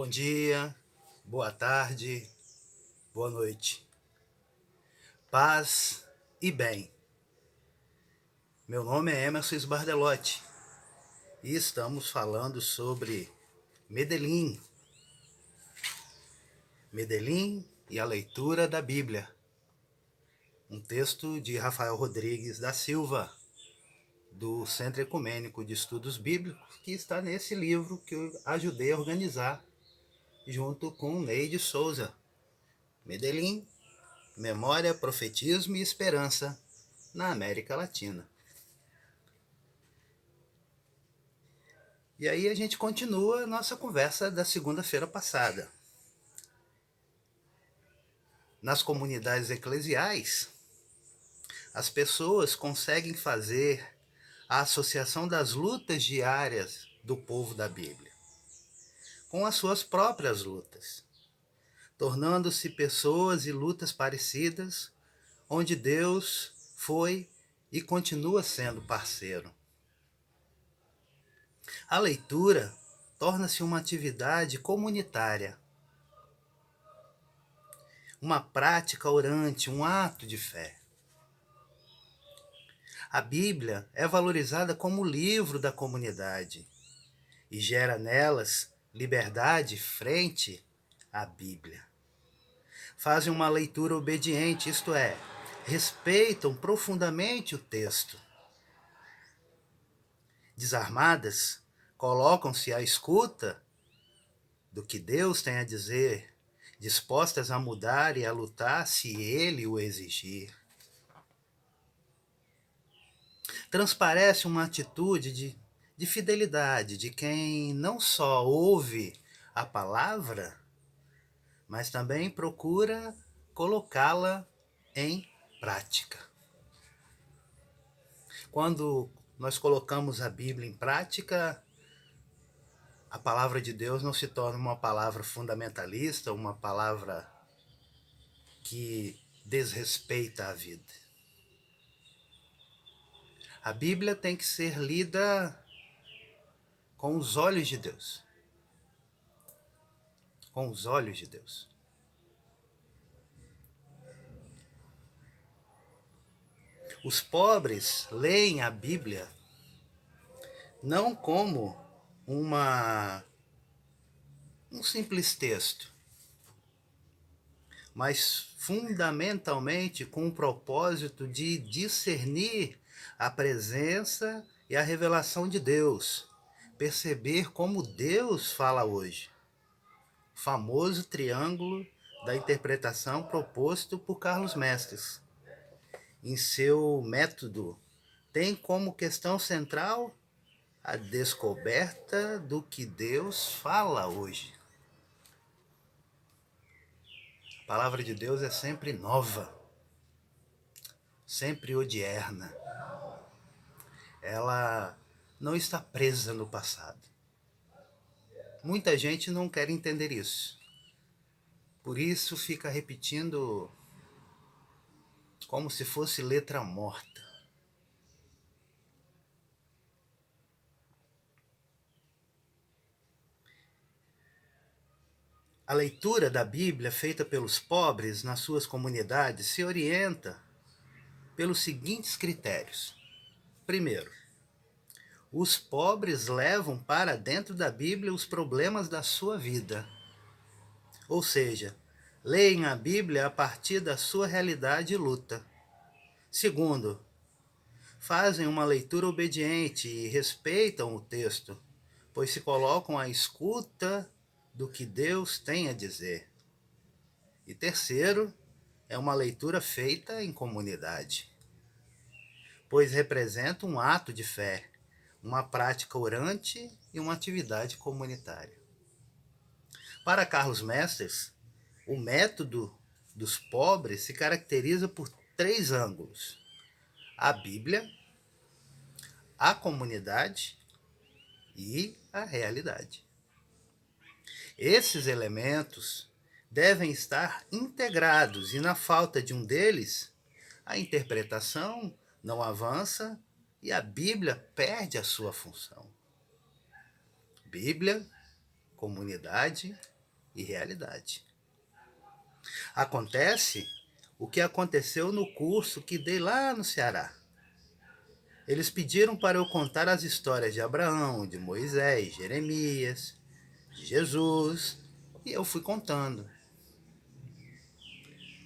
Bom dia, boa tarde, boa noite. Paz e bem. Meu nome é Emerson Sbardelotti e estamos falando sobre Medellín. Medellín e a leitura da Bíblia. Um texto de Rafael Rodrigues da Silva, do Centro Ecumênico de Estudos Bíblicos, que está nesse livro que eu ajudei a organizar junto com Neide Souza. Medellín, Memória, Profetismo e Esperança na América Latina. E aí a gente continua a nossa conversa da segunda-feira passada. Nas comunidades eclesiais, as pessoas conseguem fazer a associação das lutas diárias do povo da Bíblia com as suas próprias lutas, tornando-se pessoas e lutas parecidas, onde Deus foi e continua sendo parceiro. A leitura torna-se uma atividade comunitária, uma prática orante, um ato de fé. A Bíblia é valorizada como o livro da comunidade e gera nelas liberdade frente à Bíblia. Fazem uma leitura obediente, isto é, respeitam profundamente o texto. Desarmadas, colocam-se à escuta do que Deus tem a dizer, dispostas a mudar e a lutar se Ele o exigir. Transparece uma atitude de fidelidade de quem não só ouve a palavra, mas também procura colocá-la em prática. Quando nós colocamos a Bíblia em prática, a palavra de Deus não se torna uma palavra fundamentalista, uma palavra que desrespeita a vida. A Bíblia tem que ser lida com os olhos de Deus. Com os olhos de Deus. Os pobres leem a Bíblia não como um simples texto, mas fundamentalmente com o propósito de discernir a presença e a revelação de Deus, perceber como Deus fala hoje. O famoso triângulo da interpretação proposto por Carlos Mestres. Em seu método, tem como questão central a descoberta do que Deus fala hoje. A palavra de Deus é sempre nova, sempre odierna. Ela não está presa no passado. Muita gente não quer entender isso. Por isso fica repetindo como se fosse letra morta. A leitura da Bíblia feita pelos pobres nas suas comunidades se orienta pelos seguintes critérios. Primeiro, os pobres levam para dentro da Bíblia os problemas da sua vida. Ou seja, leem a Bíblia a partir da sua realidade e luta. Segundo, fazem uma leitura obediente e respeitam o texto, pois se colocam à escuta do que Deus tem a dizer. E terceiro, é uma leitura feita em comunidade, pois representa um ato de fé, uma prática orante e uma atividade comunitária. Para Carlos Mestres, o método dos pobres se caracteriza por 3 ângulos: a Bíblia, a comunidade e a realidade. Esses elementos devem estar integrados e, na falta de um deles, a interpretação não avança e a Bíblia perde a sua função. Bíblia, comunidade e realidade. Acontece o que aconteceu no curso que dei lá no Ceará. Eles pediram para eu contar as histórias de Abraão, de Moisés, Jeremias, de Jesus, e eu fui contando.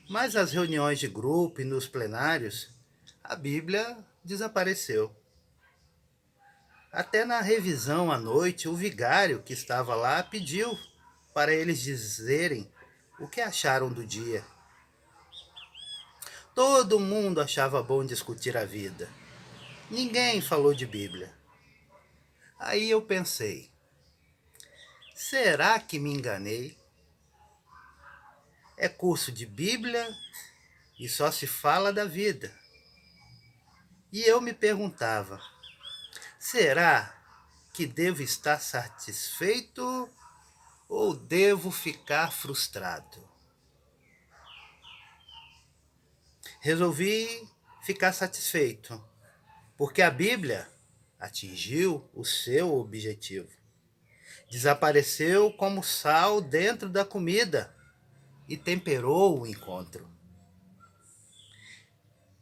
Mas nas reuniões de grupo e nos plenários, a Bíblia desapareceu. Até na revisão à noite, o vigário que estava lá pediu para eles dizerem o que acharam do dia. Todo mundo achava bom discutir a vida. Ninguém falou de Bíblia. Aí eu pensei, será que me enganei? É curso de Bíblia e só se fala da vida. E eu me perguntava, será que devo estar satisfeito ou devo ficar frustrado? Resolvi ficar satisfeito, porque a Bíblia atingiu o seu objetivo. Desapareceu como sal dentro da comida e temperou o encontro.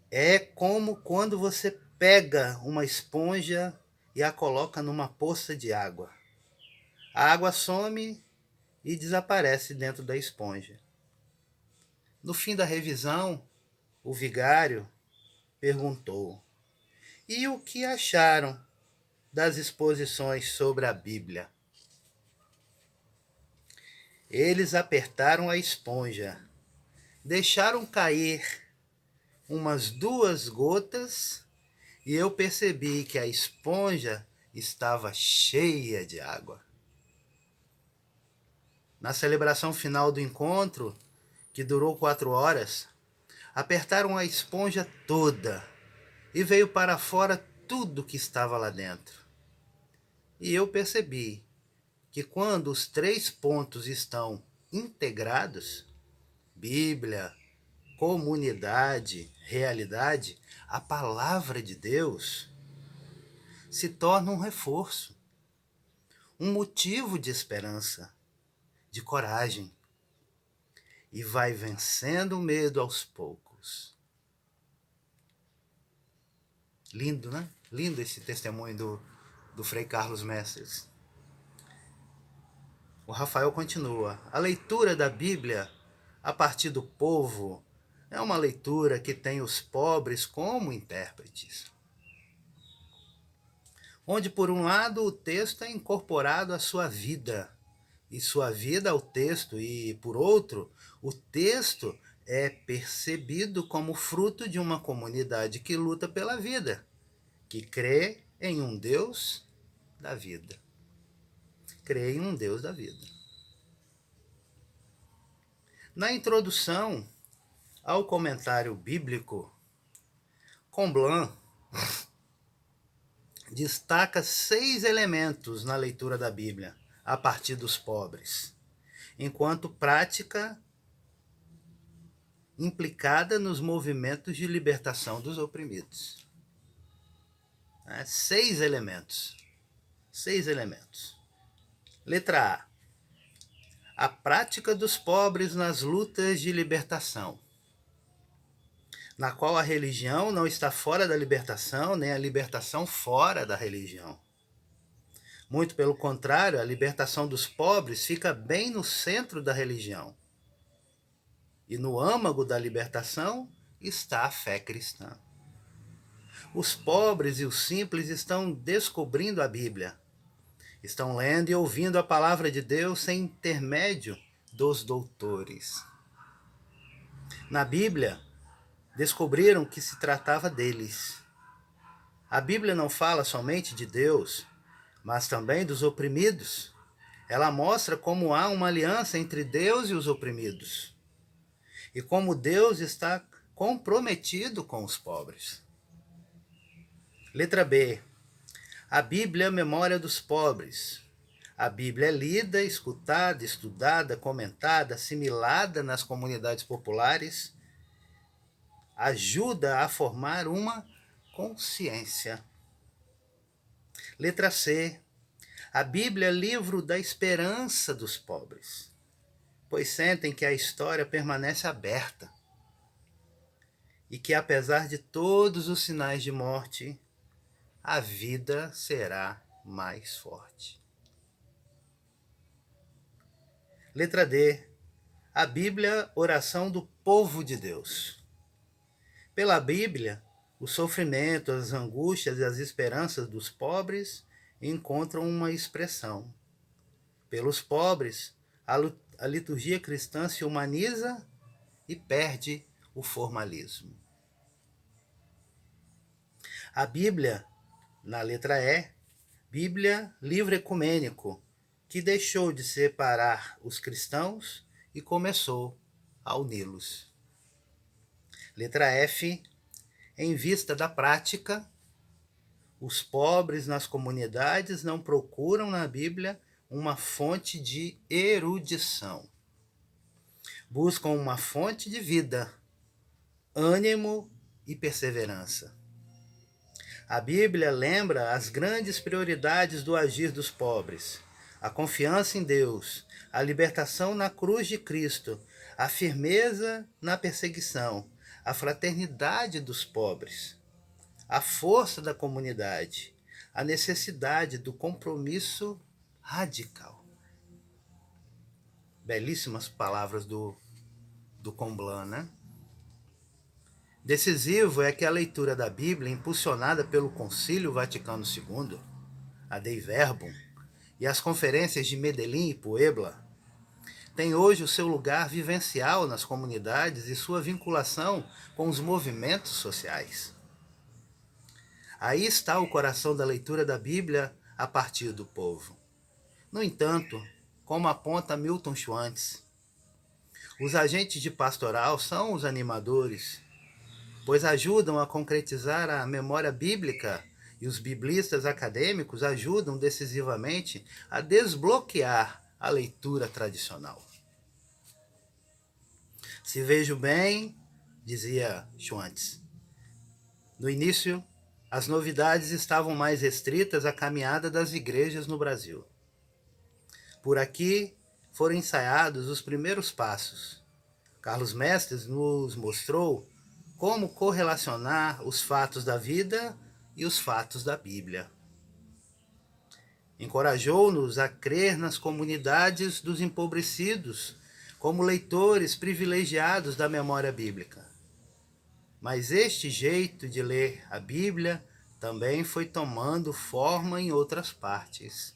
É como quando você pega uma esponja e a coloca numa poça de água. A água some e desaparece dentro da esponja. No fim da revisão, o vigário perguntou: e o que acharam das exposições sobre a Bíblia? Eles apertaram a esponja, deixaram cair umas 2 gotas e eu percebi que a esponja estava cheia de água. Na celebração final do encontro, que durou 4 horas, apertaram a esponja toda e veio para fora tudo que estava lá dentro. E eu percebi que quando os 3 pontos estão integrados, Bíblia, comunidade, realidade, a palavra de Deus se torna um reforço, um motivo de esperança, de coragem, e vai vencendo o medo aos poucos. Lindo, né? Lindo esse testemunho do Frei Carlos Mestres. O Rafael continua. A leitura da Bíblia a partir do povo é uma leitura que tem os pobres como intérpretes. Onde, por um lado, o texto é incorporado à sua vida, e sua vida ao texto, e, por outro, o texto é percebido como fruto de uma comunidade que luta pela vida, que crê em um Deus da vida. Crê em um Deus da vida. Na introdução ao comentário bíblico, Comblan destaca 6 elementos na leitura da Bíblia a partir dos pobres, enquanto prática implicada nos movimentos de libertação dos oprimidos. 6 elementos. 6 elementos. Letra A. A prática dos pobres nas lutas de libertação, na qual a religião não está fora da libertação, nem a libertação fora da religião. Muito pelo contrário, a libertação dos pobres fica bem no centro da religião. E no âmago da libertação está a fé cristã. Os pobres e os simples estão descobrindo a Bíblia. Estão lendo e ouvindo a palavra de Deus sem intermédio dos doutores. Na Bíblia, descobriram que se tratava deles. A Bíblia não fala somente de Deus, mas também dos oprimidos. Ela mostra como há uma aliança entre Deus e os oprimidos, e como Deus está comprometido com os pobres. Letra B. A Bíblia é a memória dos pobres. A Bíblia é lida, escutada, estudada, comentada, assimilada nas comunidades populares, ajuda a formar uma consciência. Letra C. A Bíblia é livro da esperança dos pobres. pois sentem que a história permanece aberta e que, apesar de todos os sinais de morte, a vida será mais forte. Letra D. A Bíblia, oração do povo de Deus. Pela Bíblia, o sofrimento, as angústias e as esperanças dos pobres encontram uma expressão. Pelos pobres, a liturgia cristã se humaniza e perde o formalismo. A Bíblia, na letra E, Bíblia, livro ecumênico, que deixou de separar os cristãos e começou a uni-los. Letra F, em vista da prática, os pobres nas comunidades não procuram na Bíblia uma fonte de erudição. Buscam uma fonte de vida, ânimo e perseverança. A Bíblia lembra as grandes prioridades do agir dos pobres: a confiança em Deus, a libertação na cruz de Cristo, a firmeza na perseguição, a fraternidade dos pobres, a força da comunidade, a necessidade do compromisso radical. Belíssimas palavras do Comblan, né? Decisivo é que a leitura da Bíblia, impulsionada pelo Concílio Vaticano II, a Dei Verbum, e as conferências de Medellín e Puebla, tem hoje o seu lugar vivencial nas comunidades e sua vinculação com os movimentos sociais. Aí está o coração da leitura da Bíblia a partir do povo. No entanto, como aponta Milton Schwantz, os agentes de pastoral são os animadores, pois ajudam a concretizar a memória bíblica, e os biblistas acadêmicos ajudam decisivamente a desbloquear a leitura tradicional. Se vejo bem, dizia Schwantz, no início, as novidades estavam mais restritas à caminhada das igrejas no Brasil. Por aqui foram ensaiados os primeiros passos. Carlos Mestres nos mostrou como correlacionar os fatos da vida e os fatos da Bíblia. Encorajou-nos a crer nas comunidades dos empobrecidos como leitores privilegiados da memória bíblica. Mas este jeito de ler a Bíblia também foi tomando forma em outras partes,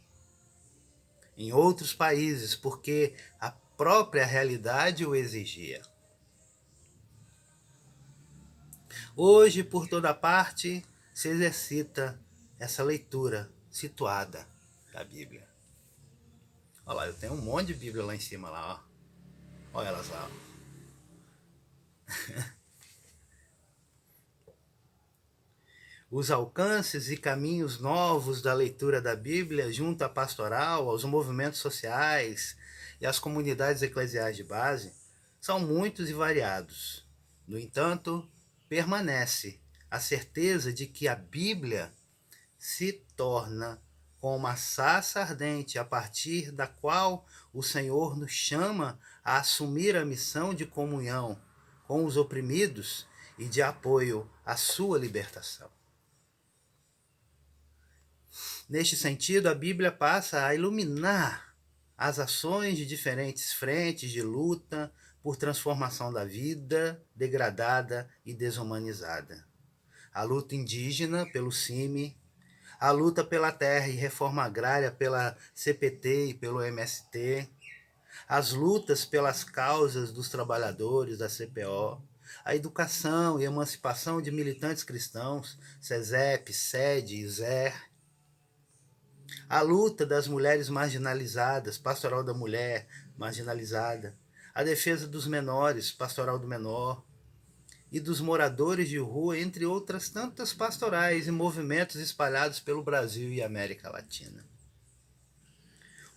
em outros países, porque a própria realidade o exigia. Hoje, por toda parte, se exercita essa leitura situada da Bíblia. Olha lá, eu tenho um monte de Bíblia lá em cima, lá, ó. Olha elas lá, ó. Os alcances e caminhos novos da leitura da Bíblia junto à pastoral, aos movimentos sociais e às comunidades eclesiais de base são muitos e variados. No entanto, permanece a certeza de que a Bíblia se torna como uma sarça ardente a partir da qual o Senhor nos chama a assumir a missão de comunhão com os oprimidos e de apoio à sua libertação. Neste sentido, a Bíblia passa a iluminar as ações de diferentes frentes de luta por transformação da vida degradada e desumanizada. A luta indígena pelo CIMI, a luta pela terra e reforma agrária pela CPT e pelo MST, as lutas pelas causas dos trabalhadores da CPO, a educação e emancipação de militantes cristãos, SESEP, SED e ZER, a luta das mulheres marginalizadas, pastoral da mulher marginalizada, a defesa dos menores, pastoral do menor, e dos moradores de rua, entre outras tantas pastorais e movimentos espalhados pelo Brasil e América Latina.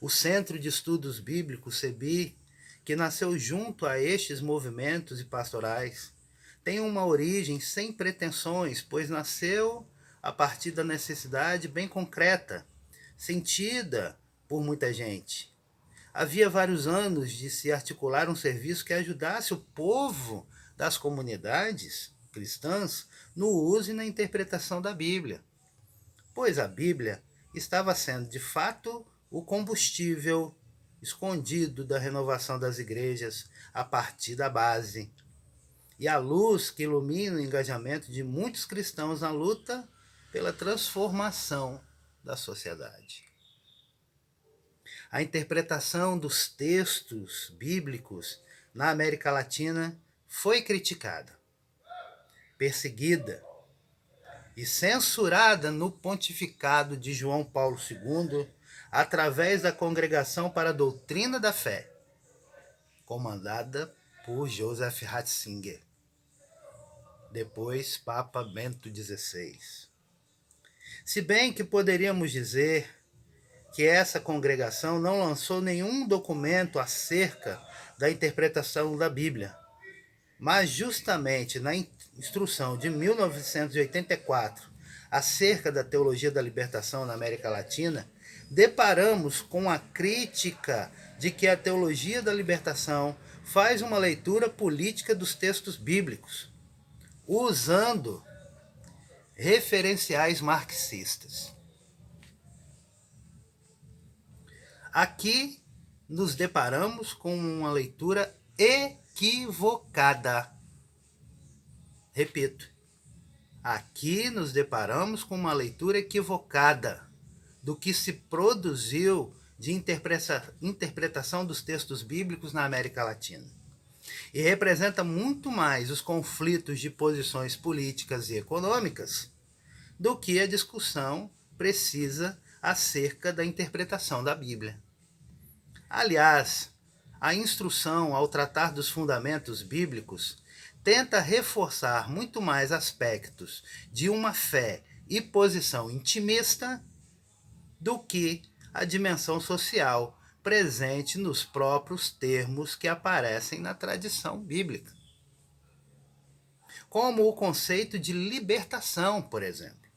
O Centro de Estudos Bíblicos, CEBI, que nasceu junto a estes movimentos e pastorais, tem uma origem sem pretensões, pois nasceu a partir da necessidade bem concreta, sentida por muita gente. havia vários anos de se articular um serviço que ajudasse o povo das comunidades cristãs no uso e na interpretação da Bíblia, pois a Bíblia estava sendo, de fato, o combustível escondido da renovação das igrejas a partir da base, e a luz que ilumina o engajamento de muitos cristãos na luta pela transformação da sociedade. A interpretação dos textos bíblicos na América Latina foi criticada, perseguida e censurada no pontificado de João Paulo II através da Congregação para a Doutrina da Fé, comandada por Joseph Ratzinger, depois Papa Bento XVI. Se bem que poderíamos dizer que essa congregação não lançou nenhum documento acerca da interpretação da Bíblia, mas justamente na instrução de 1984 acerca da teologia da libertação na América Latina, deparamos com a crítica de que a teologia da libertação faz uma leitura política dos textos bíblicos, usando referenciais marxistas. Aqui nos deparamos com uma leitura equivocada. Repito, aqui nos deparamos com uma leitura equivocada do que se produziu de interpretação dos textos bíblicos na América Latina. E representa muito mais os conflitos de posições políticas e econômicas do que a discussão precisa acerca da interpretação da Bíblia. Aliás, a instrução ao tratar dos fundamentos bíblicos tenta reforçar muito mais aspectos de uma fé e posição intimista do que a dimensão social presente nos próprios termos que aparecem na tradição bíblica, como o conceito de libertação, por exemplo.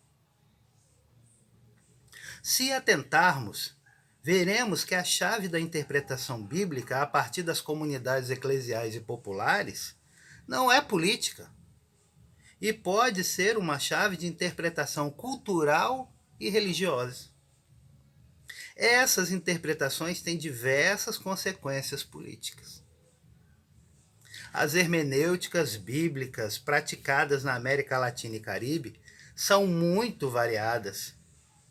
Se atentarmos, veremos que a chave da interpretação bíblica a partir das comunidades eclesiais e populares não é política, e pode ser uma chave de interpretação cultural e religiosa. Essas interpretações têm diversas consequências políticas. As hermenêuticas bíblicas praticadas na América Latina e Caribe são muito variadas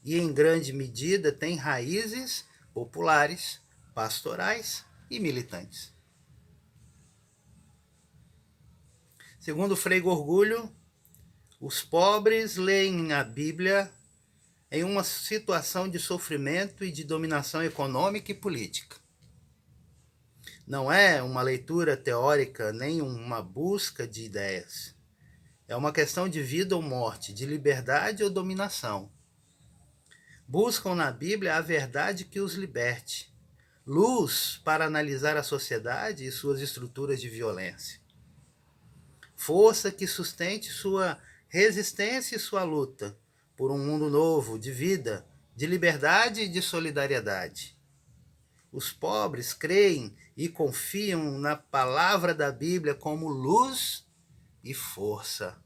e, em grande medida, têm raízes populares, pastorais e militantes. Segundo Frei Gorgulho, os pobres leem a Bíblia em uma situação de sofrimento e de dominação econômica e política. Não é uma leitura teórica nem uma busca de ideias. É uma questão de vida ou morte, de liberdade ou dominação. Buscam na Bíblia a verdade que os liberte, luz para analisar a sociedade e suas estruturas de violência, força que sustente sua resistência e sua luta por um mundo novo, de vida, de liberdade e de solidariedade. Os pobres creem e confiam na palavra da Bíblia como luz e força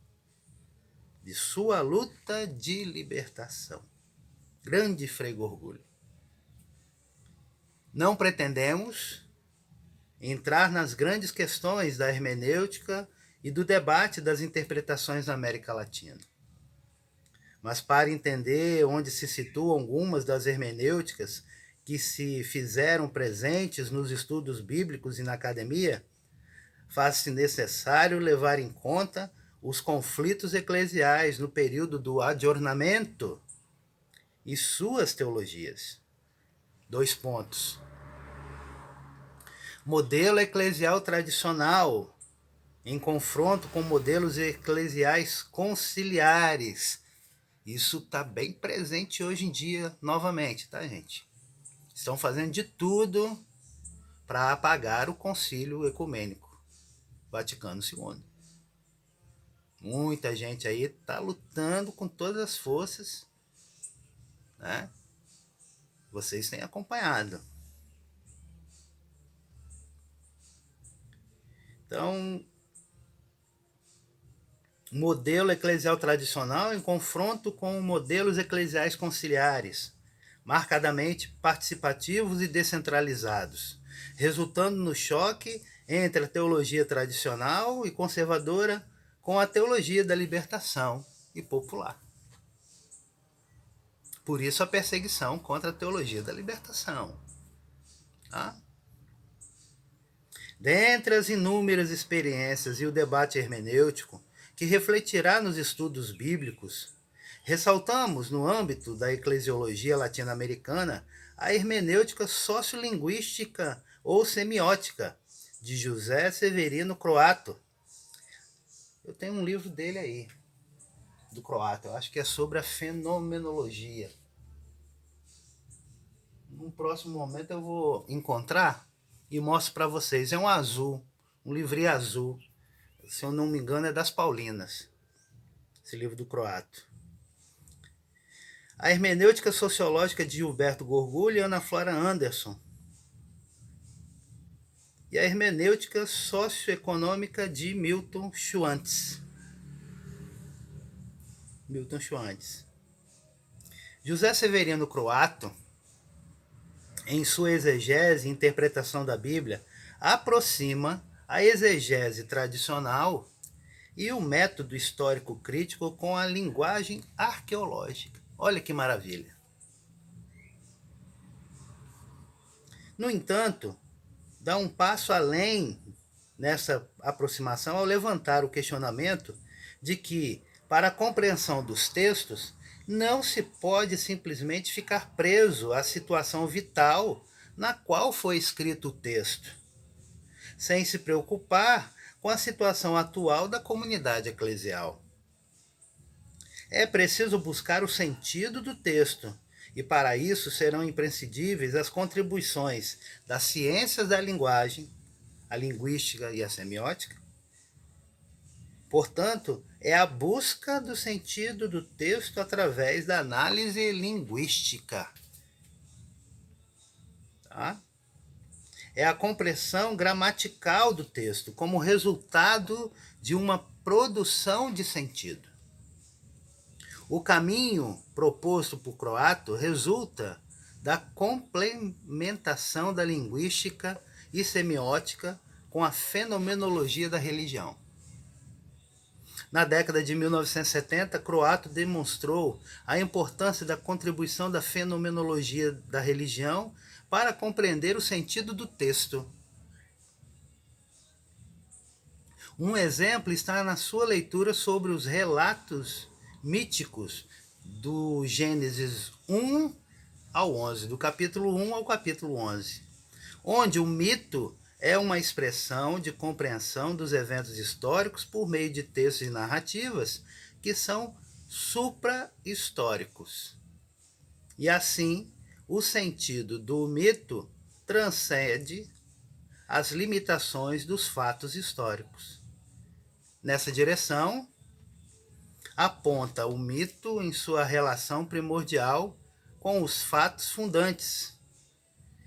de sua luta de libertação. Grande Frei Gorgulho. Não pretendemos entrar nas grandes questões da hermenêutica e do debate das interpretações na América Latina. Mas para entender onde se situam algumas das hermenêuticas que se fizeram presentes nos estudos bíblicos e na academia, faz-se necessário levar em conta os conflitos eclesiais no período do adornamento e suas teologias. 2 pontos. Modelo eclesial tradicional em confronto com modelos eclesiais conciliares. Isso está bem presente hoje em dia, novamente, tá, gente? Estão fazendo de tudo para apagar o Concílio Ecumênico Vaticano II. Muita gente aí está lutando com todas as forças, né? Vocês têm acompanhado. Então, modelo eclesial tradicional em confronto com modelos eclesiais conciliares, marcadamente participativos e descentralizados, resultando no choque entre a teologia tradicional e conservadora com a teologia da libertação e popular. Por isso a perseguição contra a teologia da libertação. Tá? Dentre as inúmeras experiências e o debate hermenêutico que refletirá nos estudos bíblicos, ressaltamos, no âmbito da eclesiologia latino-americana, a hermenêutica sociolinguística ou semiótica, de José Severino Croato. Eu tenho um livro dele aí, do Croato, eu acho que é sobre a fenomenologia. Num próximo momento eu vou encontrar e mostro para vocês. É um azul, um livrinho azul. Se eu não me engano é das Paulinas, esse livro do Croato. A hermenêutica sociológica de Gilberto Gorgulho e Ana Flora Anderson. E a hermenêutica socioeconômica de Milton Schwantz. José Severino Croato, em sua exegese e interpretação da Bíblia, aproxima a exegese tradicional e o método histórico crítico com a linguagem arqueológica. Olha que maravilha. No entanto, dá um passo além nessa aproximação ao levantar o questionamento de que, para a compreensão dos textos, não se pode simplesmente ficar preso à situação vital na qual foi escrito o texto, sem se preocupar com a situação atual da comunidade eclesial. É preciso buscar o sentido do texto, e para isso serão imprescindíveis as contribuições das ciências da linguagem, a linguística e a semiótica. Portanto, é a busca do sentido do texto através da análise linguística. Tá? É a compreensão gramatical do texto como resultado de uma produção de sentido. O caminho proposto por Croato resulta da complementação da linguística e semiótica com a fenomenologia da religião. Na década de 1970, Croato demonstrou a importância da contribuição da fenomenologia da religião para compreender o sentido do texto. Um exemplo está na sua leitura sobre os relatos míticos do Gênesis 1 ao 11, do capítulo 1 ao capítulo 11, onde o mito é uma expressão de compreensão dos eventos históricos por meio de textos e narrativas que são supra-históricos. E assim, o sentido do mito transcende as limitações dos fatos históricos. Nessa direção, aponta o mito em sua relação primordial com os fatos fundantes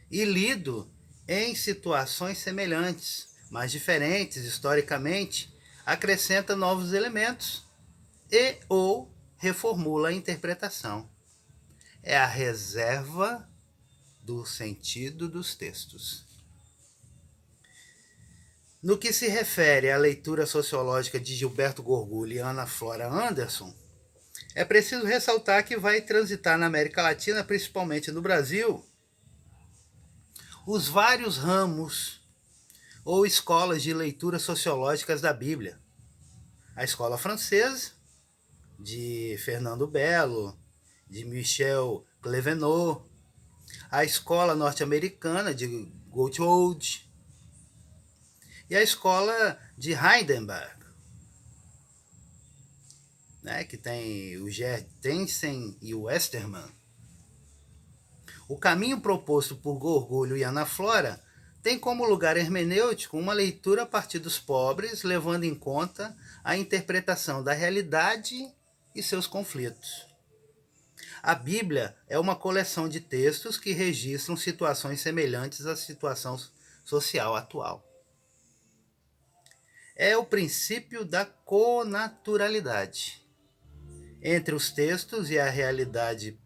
e lido em situações semelhantes, mas diferentes historicamente, acrescenta novos elementos e ou reformula a interpretação. É a reserva do sentido dos textos. No que se refere à leitura sociológica de Gilberto Gorgulho e Ana Flora Anderson, é preciso ressaltar que vai transitar na América Latina, principalmente no Brasil, os vários ramos ou escolas de leitura sociológicas da Bíblia. A escola francesa, de Fernando Belo, de Michel Clevenot, a escola norte-americana de Gotthold e a escola de Heidelberg, né, que tem o Gertensen e o Westermann. O caminho proposto por Gorgulho e Ana Flora tem como lugar hermenêutico uma leitura a partir dos pobres, levando em conta a interpretação da realidade e seus conflitos. A Bíblia é uma coleção de textos que registram situações semelhantes à situação social atual. é o princípio da conaturalidade entre os textos e a realidade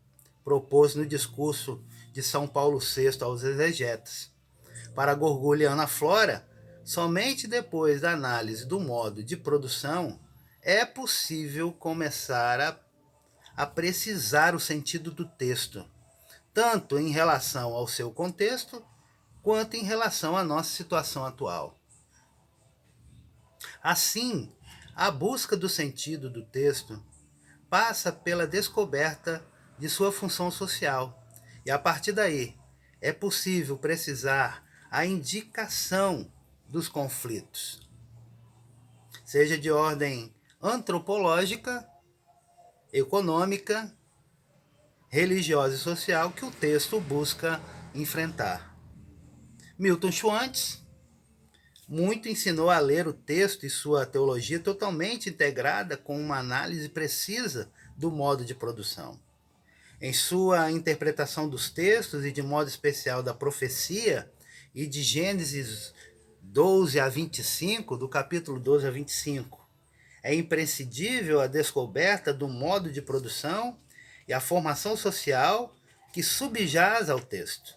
proposto no discurso de São Paulo VI aos exegetas. Para Gorgoliana Flora, somente depois da análise do modo de produção é possível começar a precisar o sentido do texto, tanto em relação ao seu contexto, quanto em relação à nossa situação atual. Assim, a busca do sentido do texto passa pela descoberta de sua função social, e a partir daí é possível precisar a indicação dos conflitos, seja de ordem antropológica, econômica, religiosa e social que o texto busca enfrentar. Milton Schwantz muito ensinou a ler o texto e sua teologia totalmente integrada com uma análise precisa do modo de produção. Em sua interpretação dos textos e de modo especial da profecia e de Gênesis 12 a 25, do capítulo 12 a 25, é imprescindível a descoberta do modo de produção e a formação social que subjaz ao texto.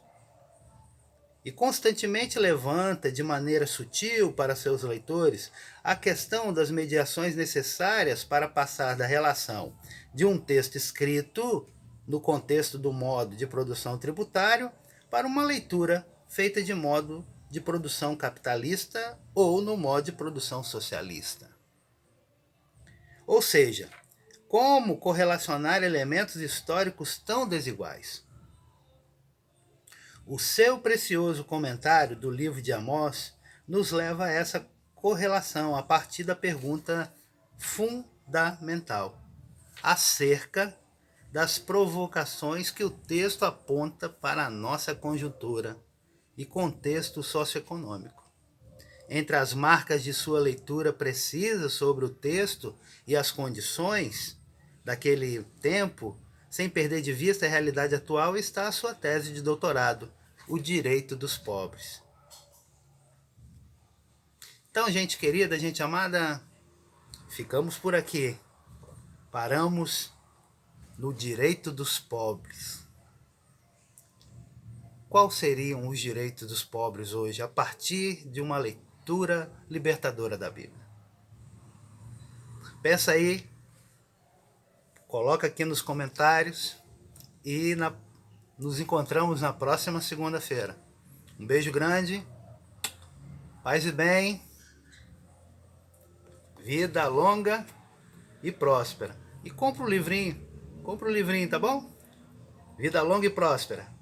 E constantemente levanta de maneira sutil para seus leitores a questão das mediações necessárias para passar da relação de um texto escrito no contexto do modo de produção tributário para uma leitura feita de modo de produção capitalista ou no modo de produção socialista. Ou seja, como correlacionar elementos históricos tão desiguais? O seu precioso comentário do livro de Amós nos leva a essa correlação a partir da pergunta fundamental acerca das provocações que o texto aponta para a nossa conjuntura e contexto socioeconômico. Entre as marcas de sua leitura precisa sobre o texto e as condições daquele tempo, sem perder de vista a realidade atual, está a sua tese de doutorado, O Direito dos Pobres. Então, gente querida, gente amada, ficamos por aqui. Paramos no direito dos pobres. Quais seriam os direitos dos pobres hoje a partir de uma leitura libertadora da Bíblia? Pensa aí, coloca aqui nos comentários e nos encontramos na próxima segunda-feira. Um beijo grande, paz e bem, vida longa e próspera. E compra o livrinho, tá bom? Vida longa e próspera.